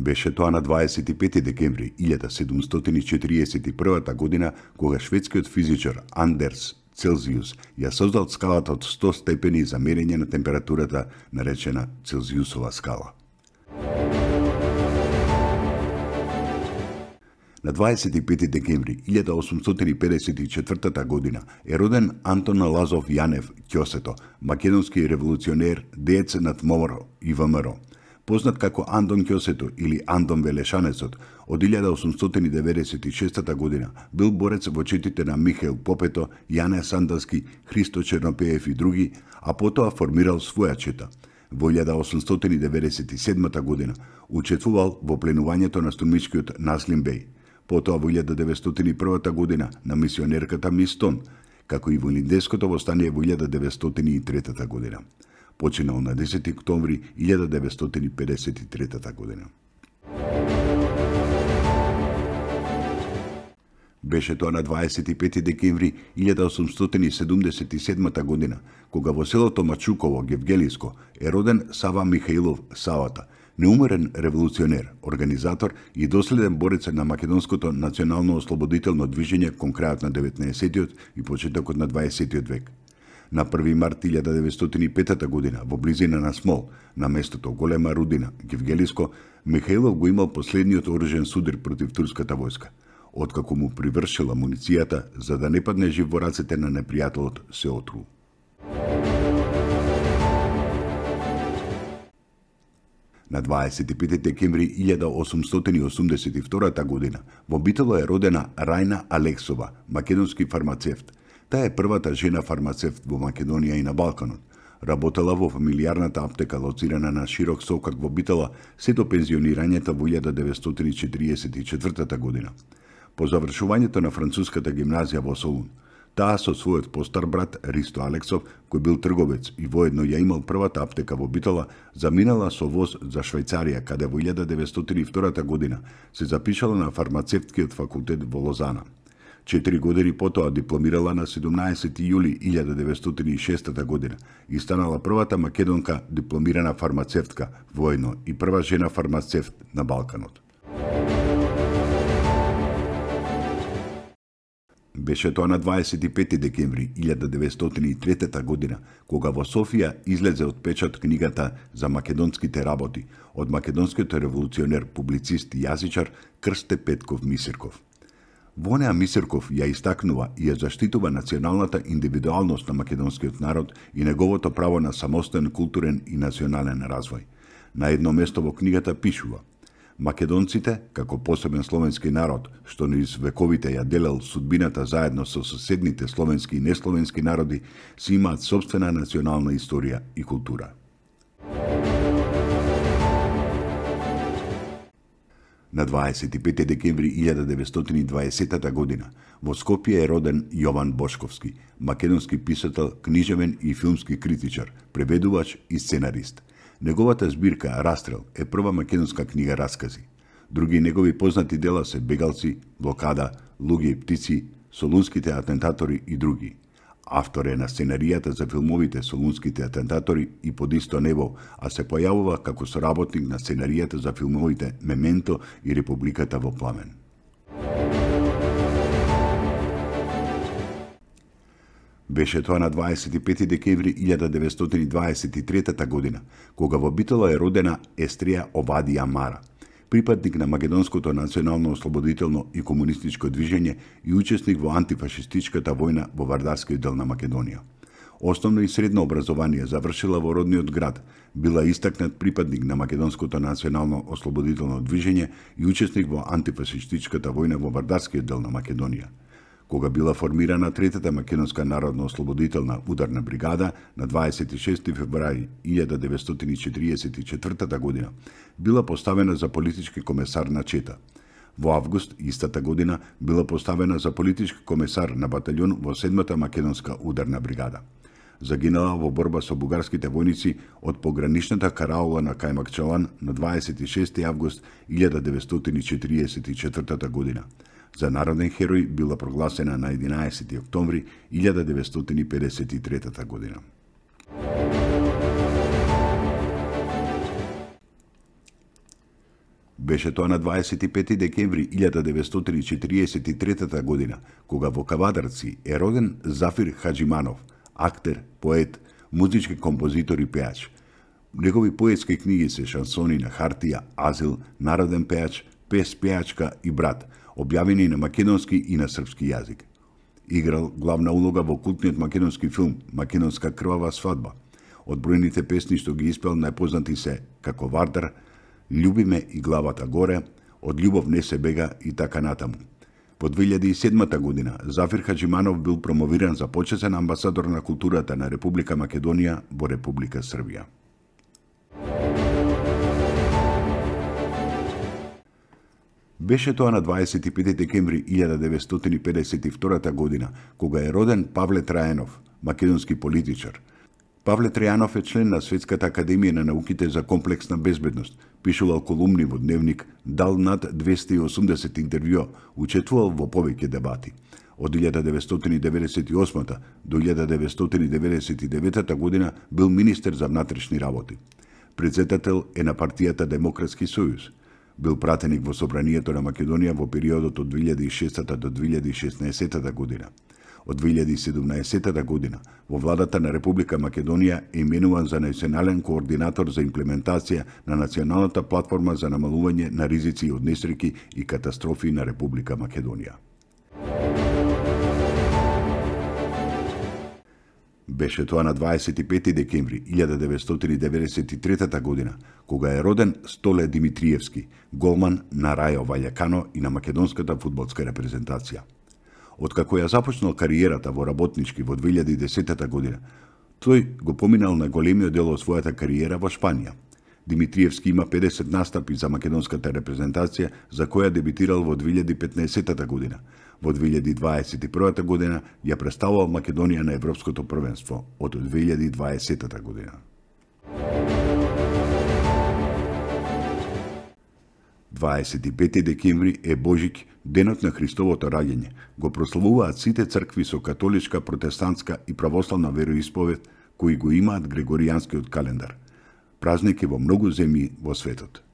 Беше тоа на 25 декември 1741 година кога шведскиот физичар Андерс Целзиус ја создал скалата од 100 степени за мерење на температурата, наречена Целзиусова скала. На 25 декември 1854 година е роден Антон Лазов Јанев Ќосето, македонски револуционер, деец над ВМРО и ВМРО. Познат како Антон Ќосето или Антон Велешанецот, од 1896 година бил борец во четите на Михаил Попето, Јане Сандалски, Христо Чернопеев и други, а потоа формирал своја чета. Во 1897 година учествувал во пленувањето на штурмичкиот Наслим Беј. Потоа во 1901 година на мисионерката Мистон, како и во Линдеското востание во 1903 година. Починал на 10 октомври 1953 година. Беше тоа на 25 декември 1877 година, кога во селото Мачуково, Гевгелиско, е роден Сава Михаилов Савата, неуморен револуционер, организатор и доследен борец на македонското национално ослободително движење кон крајот на 19. и почетокот на 20. век. На 1 март 1905 година, во близина на Смол, на местото Голема Рудина, Гевгелиско, Михаилов го имал последниот оружен судар против турската војска. Откако му привршила муницијата, за да не падне жив во рацете на непријателот, се отрул. На 25 декември 1882 година во Битола е родена Рајна Алексова, македонски фармацевт. Таа е првата жена фармацевт во Македонија и на Балканот. Работела во фамилијарната аптека лоцирана на Широк Сокак во Битола се до пензионирањето во 1944 година. По завршувањето на француската гимназија во Солун, таа со својот постар брат Ристо Алексов, кој бил трговец и воедно ја имал првата аптека во Битола, заминала со воз за Швајцарија, каде во 1902 година се запишала на фармацевткиот факултет во Лозана. 4 години потоа дипломирала на 17 јули 1906 година и станала првата македонка дипломирана фармацевтка воедно и прва жена фармацевт на Балканот. Беше тоа на 25 декември 1903 година, кога во Софија излезе од печат книгата за македонските работи од македонскиот револуционер, публицист и јазичар Крсте Петков Мисирков. Во неа Мисирков ја истакнува и ја заштитува националната индивидуалност на македонскиот народ и неговото право на самостоен културен и национален развој. На едно место во книгата пишува: Македонците, како посебен словенски народ, што низ вековите ја делел судбината заедно со соседните словенски и несловенски народи, си имаат собствена национална историја и култура. На 25 декември 1920 година во Скопје е роден Јован Бошковски, македонски писател, книжевен и филмски критичар, преведувач и сценарист. Неговата збирка Растрел е прва македонска книга раскази. Други негови познати дела се Бегалци, Блокада, Луѓе и птици, Солунските атентатори и други. Автор е на сценаријата за филмовите Солунските атентатори и Под исто небо, а се појавува како соработник на сценаријата за филмовите Мементо и Републиката во пламен. Беше тоа на 25 декември 1923 година, кога во Битола е родена Естрија Овадија Мара, припадник на македонското национално ослободително и комунистичко движење и учесник во антифашистичката војна во Вардарскиот дел на Македонија. Основно и средно образование завршила во родниот град, била истакнат припадник на македонското национално ослободително движење и учесник во антифашистичката војна во Вардарскиот дел на Македонија. Кога била формирана Третата македонска народно-ослободителна ударна бригада на 26 февруари 1944 година, била поставена за политички комесар на Чета. Во август истата година била поставена за политички комесар на батальон во 7-та македонска ударна бригада. Загинала во борба со бугарските војници од пограничната караула на Кајмакчалан на 26 август 1944 година. За народен херој била прогласена на 11 октомври 1953 година. Беше тоа на 25 декември 1943 година, кога во Кавадарци е роден Зафир Хаджиманов, актер, поет, музички композитор и пеач. Негови поетски книги се шансони на хартија, Азил, Народен пеач, Пес, пеачка и брат, објавени на македонски и на српски јазик. Играл главна улога во култниот македонски филм Македонска крвава свадба. Од бројните песни што ги испел најпознати се Како Вардар, Љуби ме и главата горе, Од љубов не се бега и така натаму. Во 2007 година Зафир Хаджиманов бил промовиран за почесен амбасадор на културата на Република Македонија во Република Србија. Беше тоа на 25 декември 1952 година, кога е роден Павле Трајанов, македонски политичар. Павле Трајанов е член на Светската академија на науките за комплексна безбедност, пишувал колумни во Дневник, дал над 280 интервјуа, учествувал во повеќе дебати. Од 1998 до 1999 година бил министер за внатрешни работи. Председател е на партијата Демократски сојуз. Бил пратеник во Собранието на Македонија во периодот од 2006 до 2016 година. Од 2017 година во владата на Република Македонија е именуван за национален координатор за имплементација на националната платформа за намалување на ризици од несреќи и катастрофи на Република Македонија. Беше тоа на 25 декември 1993 година, кога е роден Столе Димитриевски, голман на Рајо Ваљакано и на македонската фудбалска репрезентација. Откако ја започнал кариерата во работнички во 2010 година, тој го поминал на големиот дел од својата кариера во Шпанија. Димитриевски има 50 настапи за македонската репрезентација, за која дебитирал во 2015 година. Во 2021 година ја представувал Македонија на Европското првенство од 2020 година. Дваесет и пети декември е Божик, денот на Христовото раѓање. Го прославуваат сите цркви со католичка, протестантска и православна вероисповед кои го имаат Грегоријанскиот календар. Празник е во многу земји во светот.